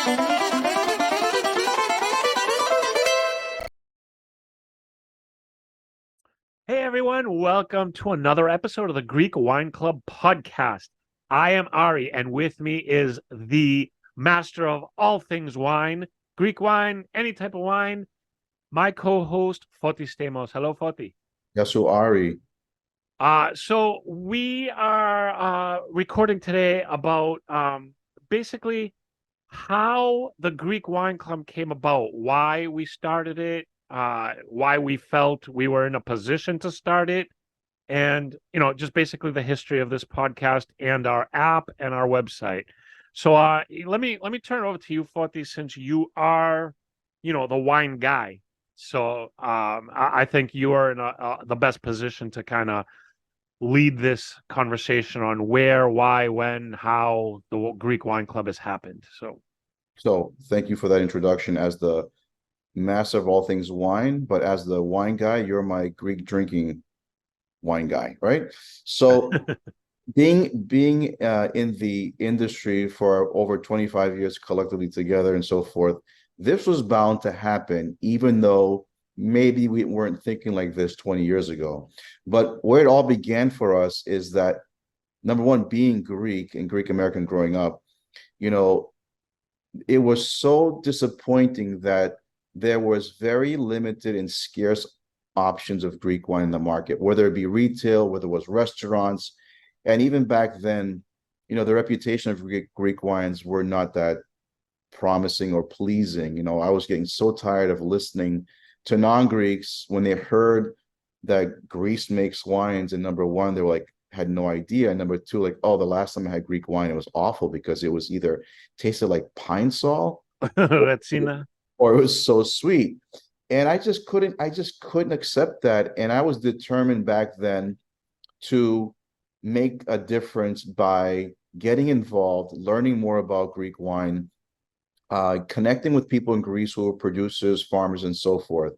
Hey everyone, welcome to another episode of the Greek Wine Club podcast. I am Ari, and with me is the master of all things wine, Greek wine, any type of wine, my co-host Fotis Stamos. Hello, Foti. Yasu Ari. So we are recording today about basically how the Greek Wine Club came about, why we started it, why we felt we were in a position to start it, and just basically the history of this podcast and our app and our website. So let me turn it over to you, Forty, since you are the wine guy. So I think you are in the best position to kind of lead this conversation on where, why, when, how the Greek Wine Club has happened. So thank you for that introduction as the master of all things wine, but as the wine guy, you're my Greek drinking wine guy, right? So being in the industry for over 25 years collectively together and so forth, this was bound to happen, even though maybe we weren't thinking like this 20 years ago. But where it all began for us is that number one, being Greek and Greek American growing up, you know, it was so disappointing that there was very limited and scarce options of Greek wine in the market, whether it be retail, whether it was restaurants. And even back then, the reputation of Greek wines were not that promising or pleasing. I was getting so tired of listening to non-Greeks when they heard that Greece makes wines, and number one, they were like, had no idea. And number two, like, oh, the last time I had Greek wine, it was awful because it was either tasted like pine sol Retsina. or it was so sweet. And I just couldn't accept that. And I was determined back then to make a difference by getting involved, learning more about Greek wine, connecting with people in Greece who were producers, farmers, and so forth,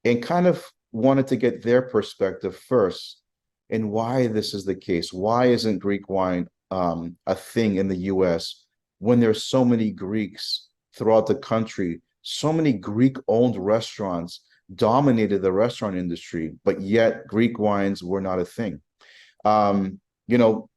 and kind of wanted to get their perspective first and why this is the case. Why isn't Greek wine a thing in the US when there's so many Greeks throughout the country? So many Greek-owned restaurants dominated the restaurant industry, but yet Greek wines were not a thing. Um, you know,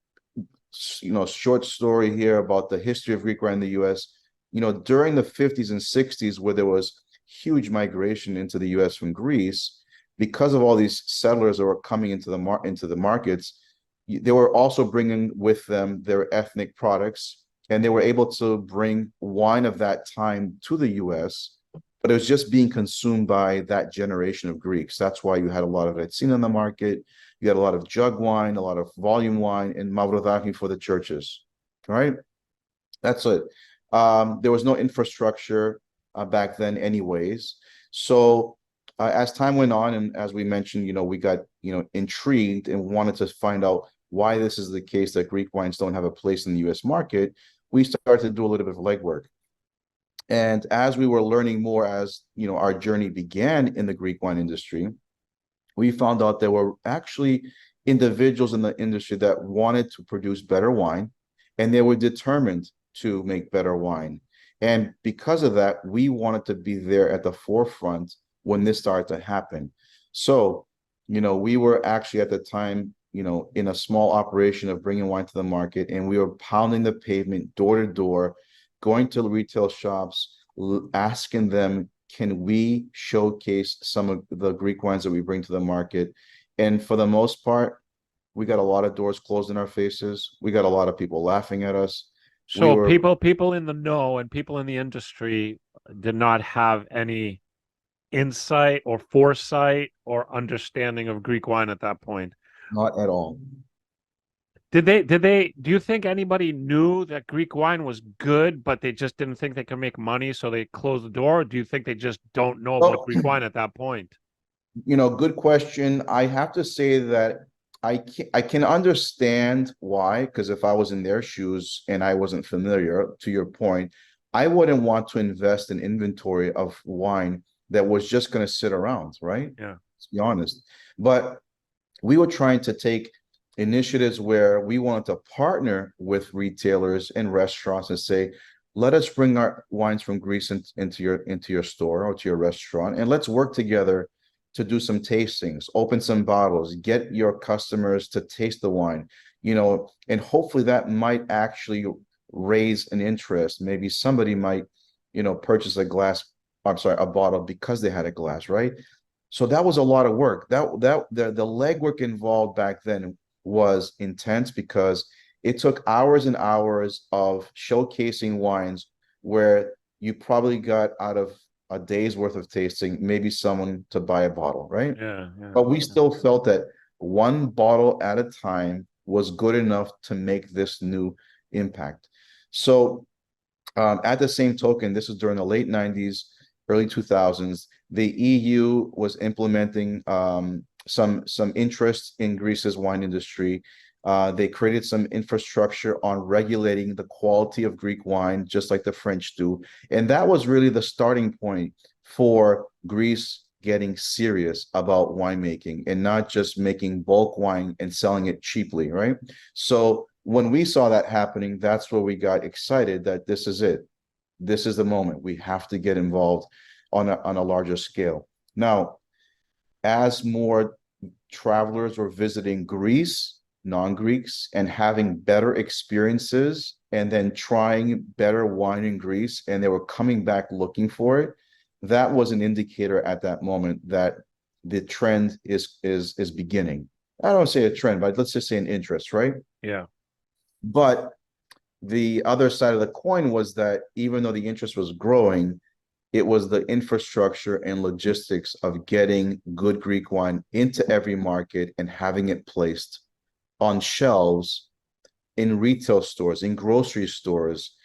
short story here about the history of Greek wine in the US. During the 50s and 60s, where there was huge migration into the US from Greece, because of all these settlers that were coming into the markets, they were also bringing with them their ethnic products, and they were able to bring wine of that time to the US, but it was just being consumed by that generation of Greeks. That's why you had a lot of Retsina in the market. You had a lot of jug wine, a lot of volume wine, and Mavrodaki for the churches. All right, that's it. There was no infrastructure back then, anyways. So as time went on, and as we mentioned, we got intrigued and wanted to find out why this is the case that Greek wines don't have a place in the U.S. market. We started to do a little bit of legwork. And as we were learning more, as our journey began in the Greek wine industry, we found out there were actually individuals in the industry that wanted to produce better wine, and they were determined to make better wine. And because of that, we wanted to be there at the forefront when this started to happen. So, we were actually at the time, in a small operation of bringing wine to the market, and we were pounding the pavement door to door, going to retail shops, asking them, can we showcase some of the Greek wines that we bring to the market? And for the most part, we got a lot of doors closed in our faces. We got a lot of people laughing at us. So people in the know and people in the industry did not have any insight or foresight or understanding of Greek wine at that point. Not at all. Do you think anybody knew that Greek wine was good, but they just didn't think they could make money, so they closed the door? Or do you think they just don't know about Well, Greek wine at that point? good question. I have to say that I can understand why, because if I was in their shoes and I wasn't familiar, to your point, I wouldn't want to invest in inventory of wine that was just going to sit around, right? Yeah. Let's be honest. But we were trying to take initiatives where we wanted to partner with retailers and restaurants and say, let us bring our wines from Greece into your store or to your restaurant, and let's work together to do some tastings, open some bottles, get your customers to taste the wine, and hopefully that might actually raise an interest. Maybe somebody might, purchase a bottle because they had a glass, right? So that was a lot of work. The legwork involved back then was intense because it took hours and hours of showcasing wines where you probably got out of a day's worth of tasting, maybe someone to buy a bottle, right? Yeah, yeah, But we yeah. still felt that one bottle at a time was good enough to make this new impact. So at the same token, this is during the late 90s, early 2000s. The EU was implementing some interest in Greece's wine industry. They created some infrastructure on regulating the quality of Greek wine, just like the French do. And that was really the starting point for Greece getting serious about winemaking and not just making bulk wine and selling it cheaply, right? So when we saw that happening, that's where we got excited that this is it. This is the moment. We have to get involved on a larger scale. Now, as more travelers were visiting Greece, non-Greeks, and having better experiences, and then trying better wine in Greece, and they were coming back looking for it, that was an indicator at that moment that the trend is beginning. I don't say a trend, but let's just say an interest, right? Yeah. But the other side of the coin was that even though the interest was growing, it was the infrastructure and logistics of getting good Greek wine into every market and having it placed on shelves in retail stores, in grocery stores,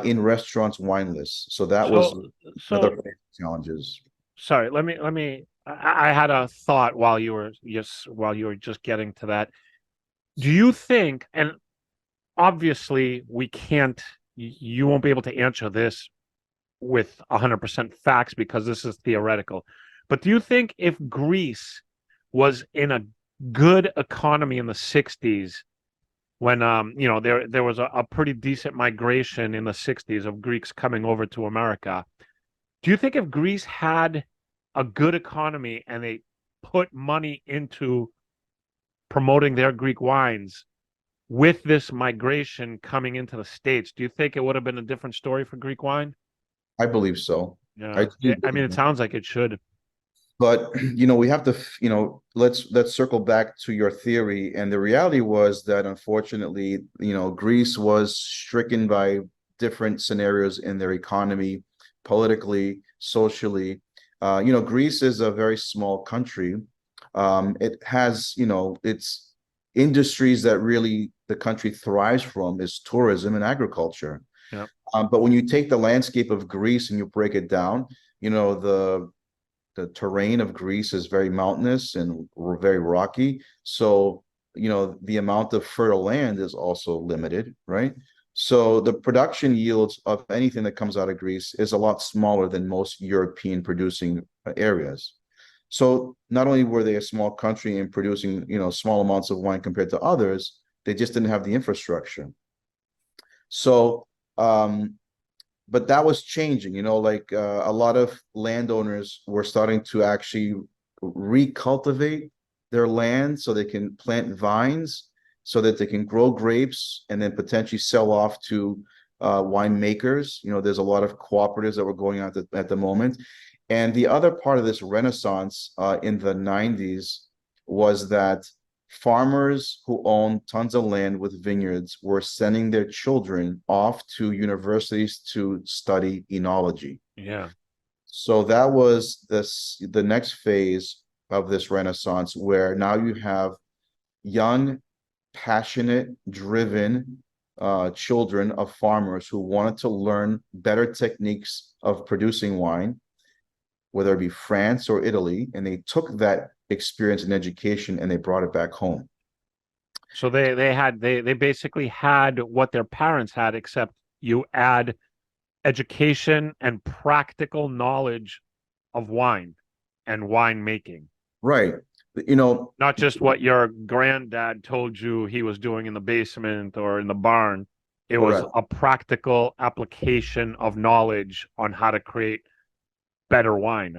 in restaurants' wine lists. So that was So, another so challenges. sorry. I had a thought while you were just getting to that. Do you think, and obviously we can't, you won't be able to answer this with 100% facts because this is theoretical. But do you think if Greece was in a good economy in the 60s, when there was a pretty decent migration in the 60s of Greeks coming over to America, do you think if Greece had a good economy and they put money into promoting their Greek wines with this migration coming into the States, do you think it would have been a different story for Greek wine? I believe so. I Yeah. do I mean, believe it that. sounds like it should. But we have to, let's circle back to your theory. And the reality was that unfortunately, Greece was stricken by different scenarios in their economy, politically, socially. Greece is a very small country. It has, its industries that really the country thrives from is tourism and agriculture. Yeah. But when you take the landscape of Greece and you break it down, the terrain of Greece is very mountainous and very rocky. So, the amount of fertile land is also limited, right? So the production yields of anything that comes out of Greece is a lot smaller than most European producing areas. So not only were they a small country and producing, small amounts of wine compared to others, they just didn't have the infrastructure. So but that was changing, like a lot of landowners were starting to actually recultivate their land so they can plant vines so that they can grow grapes and then potentially sell off to winemakers. There's a lot of cooperatives that were going on at the moment. And the other part of this renaissance in the 90s was that farmers who owned tons of land with vineyards were sending their children off to universities to study enology. Yeah. So that was the next phase of this renaissance where now you have young, passionate, driven children of farmers who wanted to learn better techniques of producing wine, whether it be France or Italy, and they took that experience and education and they brought it back home. So they basically had what their parents had, except you add education and practical knowledge of wine and wine making. Right. You know, Not just what your granddad told you he was doing in the basement or in the barn. It was Correct. a practical application of knowledge on how to create better wine.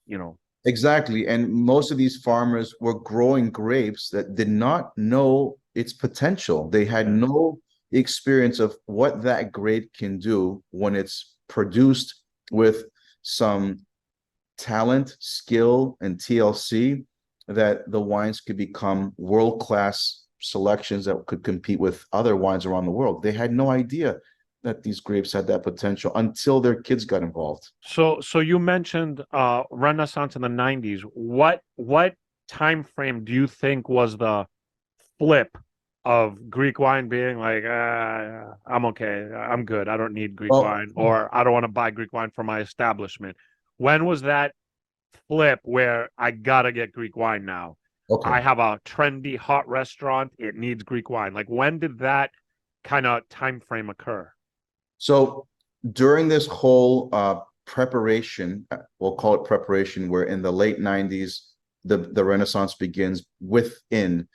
You know, Exactly. And most of these farmers were growing grapes that did not know its potential. They had yeah. no experience of what that grape can do when it's produced with some talent, skill, and TLC, that the wines could become world-class selections that could compete with other wines around the world. They had no idea that these grapes had that potential until their kids got involved. So you mentioned Renaissance in the 90s. What time frame do you think was the flip of Greek wine being like, I'm okay, I'm good, I don't need Greek Well, wine, or I don't want to buy Greek wine for my establishment? When was that flip where I gotta get Greek wine now? okay. I have a trendy hot restaurant, it needs Greek wine. Like when did that kind of time frame occur? So during this whole preparation, we'll call it preparation, where in the late 90s, the Renaissance begins within,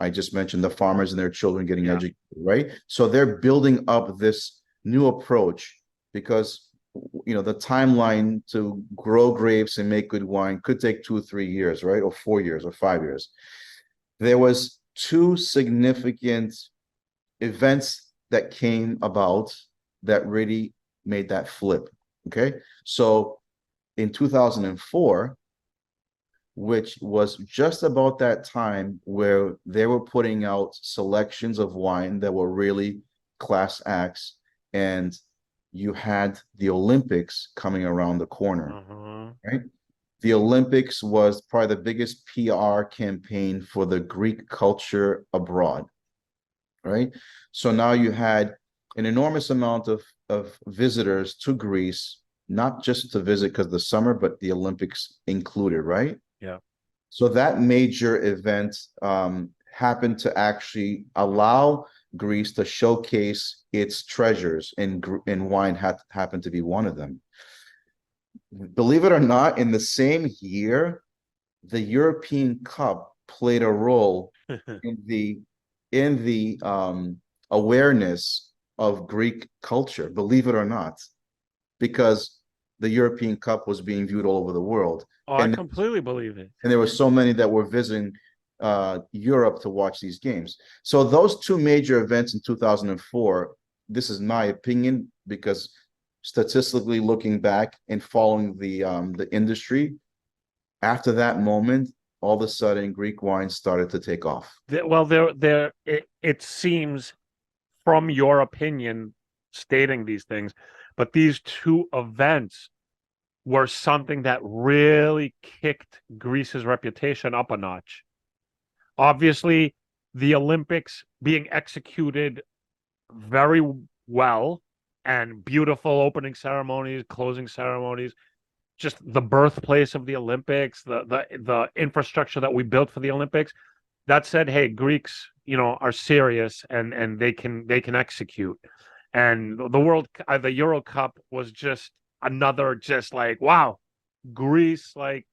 I just mentioned the farmers and their children getting Yeah. educated, right? So they're building up this new approach because the timeline to grow grapes and make good wine could take 2 or 3 years, right? Or 4 years or 5 years. There was two significant events that came about that really made that flip. Okay. So in 2004, which was just about that time where they were putting out selections of wine that were really class acts, and you had the Olympics coming around the corner, Uh-huh. right? The Olympics was probably the biggest PR campaign for the Greek culture abroad, right? So now you had an enormous amount of visitors to Greece, not just to visit because the summer, but the Olympics included, right? Yeah. So that major event happened to actually allow Greece to showcase its treasures, and wine happened to be one of them. Believe it or not, in the same year, the European Cup played a role in the awareness of Greek culture, believe it or not, because the European Cup was being viewed all over the world. Oh, I And completely believe it. and there were so many that were visiting Europe to watch these games. So those two major events in 2004, this is my opinion, because statistically looking back and following the industry, after that moment, all of a sudden Greek wine started to take off. Well, it seems from your opinion stating these things, but these two events were something that really kicked Greece's reputation up a notch. Obviously, the Olympics being executed very well and beautiful opening ceremonies, closing ceremonies, just the birthplace of the Olympics, the infrastructure that we built for the Olympics. That said, hey, Greeks, are serious and they can execute. And the Euro Cup was just another, just like, wow, Greece like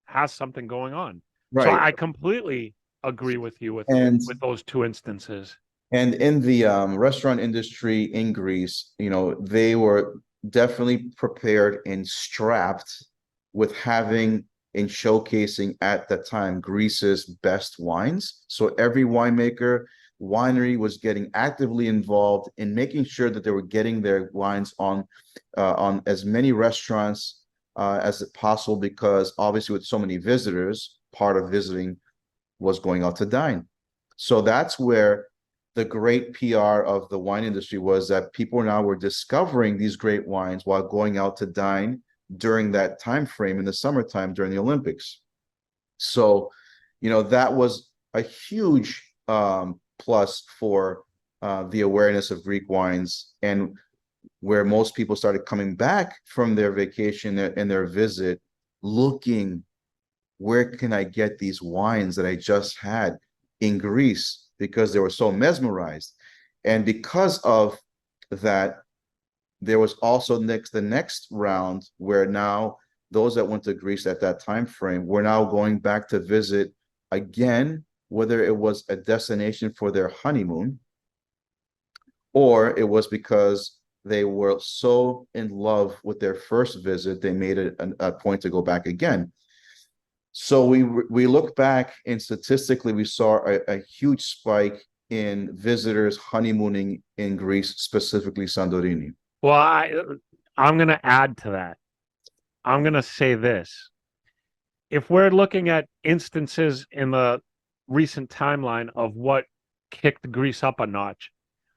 has something going on. So Right. I completely agree with you And with those two instances. And in the restaurant industry in Greece, they were definitely prepared and strapped with having and showcasing at the time Greece's best wines. So every winemaker, winery was getting actively involved in making sure that they were getting their wines on as many restaurants as possible, because obviously with so many visitors, part of visiting was going out to dine. So that's where the great PR of the wine industry was, that people now were discovering these great wines while going out to dine during that time frame in the summertime during the Olympics. So, that was a huge plus for the awareness of Greek wines, and where most people started coming back from their vacation and their visit looking, where can I get these wines that I just had in Greece, because they were so mesmerized. And because of that, there was also the next round where now those that went to Greece at that time frame were now going back to visit again, whether it was a destination for their honeymoon or it was because they were so in love with their first visit, they made it a point to go back again. So we look back and statistically we saw a huge spike in visitors honeymooning in Greece, specifically Santorini. Well, I'm going to add to that. I'm going to say this. If we're looking at instances in the recent timeline of what kicked Greece up a notch,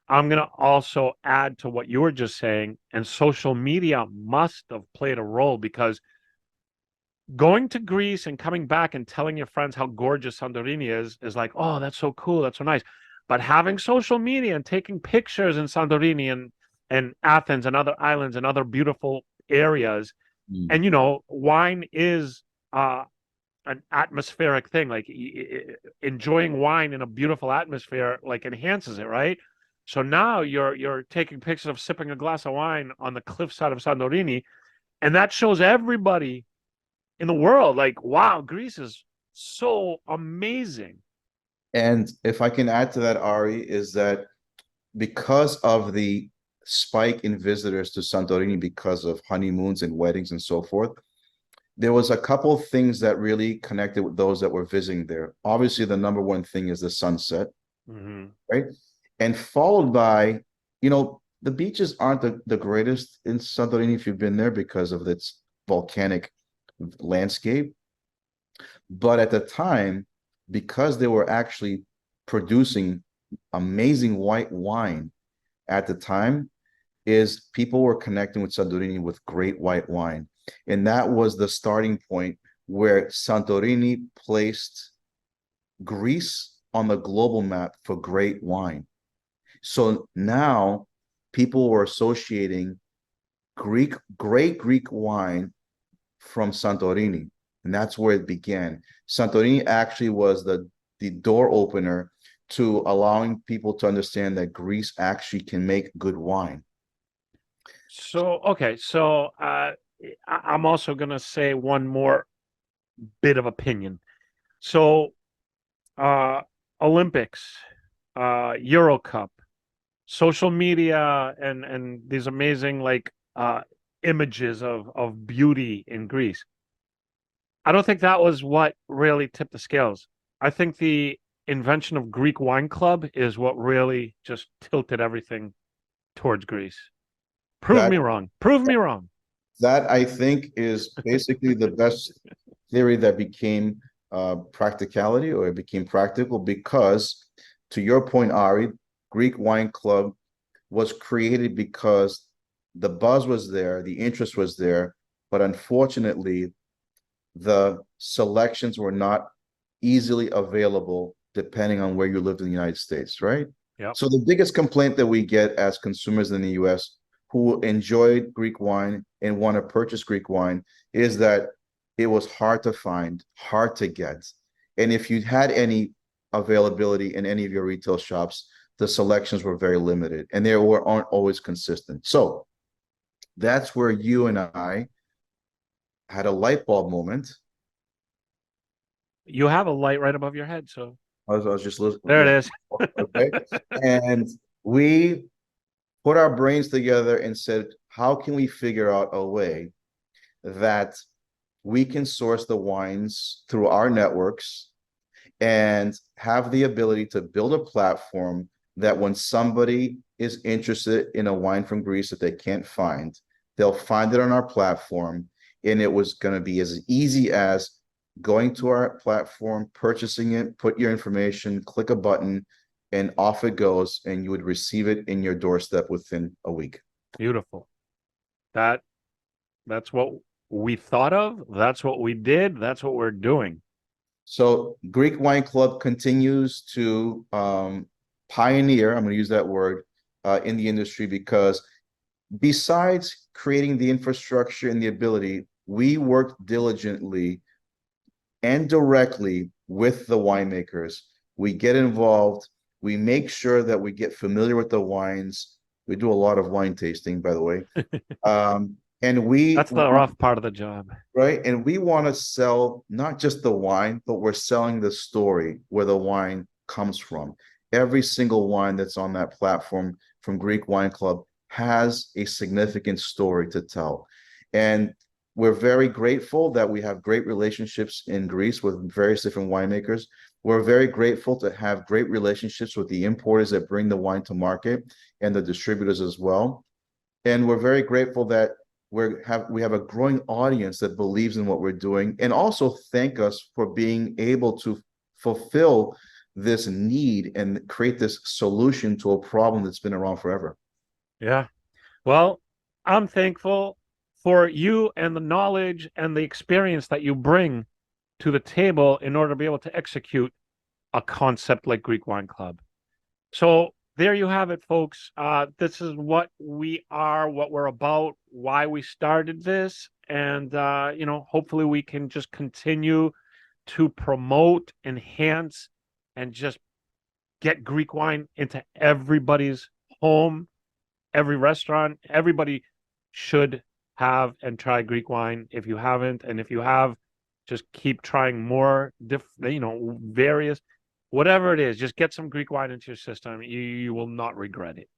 I'm going to also add to what you were just saying, and social media must have played a role because going to Greece and coming back and telling your friends how gorgeous Santorini is like, oh, that's so cool, that's so nice. But having social media and taking pictures in Santorini and Athens and other islands and other beautiful areas, Mm. and wine is an atmospheric thing. Like enjoying wine in a beautiful atmosphere like enhances it, right? So now you're taking pictures of sipping a glass of wine on the cliffside of Santorini, and that shows everybody in the world, like, wow, Greece is so amazing. And if I can add to that, Ari, is that because of the spike in visitors to Santorini because of honeymoons and weddings and so forth, there was a couple of things that really connected with those that were visiting there. Obviously, the number one thing is the sunset, Mm-hmm. right? And followed by, the beaches aren't the greatest in Santorini if you've been there because of its volcanic landscape. But at the time, because they were actually producing amazing white wine at the time, is people were connecting with Santorini with great white wine. And that was the starting point where Santorini placed Greece on the global map for great wine. So now people were associating great Greek wine from Santorini. And that's where it began. Santorini actually was the door opener to allowing people to understand that Greece actually can make good wine. So okay, so I'm also gonna say one more bit of opinion. So uh Olympics, Euro Cup, social media and these amazing like images of beauty in Greece. I don't think that was what really tipped the scales. I think the invention of Greek Wine Club is what really just tilted everything towards Greece. Prove That me wrong. Prove me wrong. that I think is basically the best theory that became practicality, or it became practical because, to your point, Ari, Greek Wine Club was created because the buzz was there, the interest was there, but unfortunately, the selections were not easily available depending on where you lived in the United States, right? Yep. So the biggest complaint that we get as consumers in the US who enjoyed Greek wine and want to purchase Greek wine is that it was hard to find, hard to get. And if you had any availability in any of your retail shops, the selections were very limited and aren't always consistent. So that's where you and I had a light bulb moment. You have a light right above your head, so I was just listening. there it Yeah. is. Okay. And we put our brains together and said, how can we figure out a way that we can source the wines through our networks and have the ability to build a platform that when somebody is interested in a wine from Greece that they can't find, they'll find it on our platform. And it was going to be as easy as going to our platform, purchasing it, put your information, click a button, and off it goes. And you would receive it in your doorstep within a week. Beautiful. That that's what we thought of. That's what we did. That's what we're doing. So Greek Wine Club continues to pioneer, I'm going to use that word, in the industry because besides creating the infrastructure and the ability, we worked diligently and directly with the winemakers. We get involved. We make sure that we get familiar with the wines. We do a lot of wine tasting, by the way. And That's the rough part of the job. right? And we want to sell not just the wine, but we're selling the story where the wine comes from. Every single wine that's on that platform from Greek Wine Club has a significant story to tell. And we're very grateful that we have great relationships in Greece with various different winemakers. We're very grateful to have great relationships with the importers that bring the wine to market and the distributors as well. And we're very grateful that we have a growing audience that believes in what we're doing, and also thank us for being able to fulfill this need and create this solution to a problem that's been around forever. Yeah. Well, I'm thankful for you and the knowledge and the experience that you bring to the table in order to be able to execute a concept like Greek Wine Club. So there you have it, folks. This is what we are, what we're about, why we started this. And, hopefully we can just continue to promote, enhance, and just get Greek wine into everybody's home, every restaurant. Everybody should have and try Greek wine if you haven't. And if you have, just keep trying more, various, whatever it is, just get some Greek wine into your system. You will not regret it.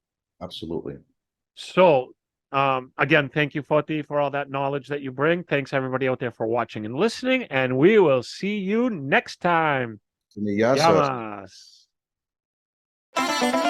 Absolutely. So, again, thank you, Foti, for all that knowledge that you bring. Thanks, everybody out there, for watching and listening. And we will see you next time. Yamas. Yamas.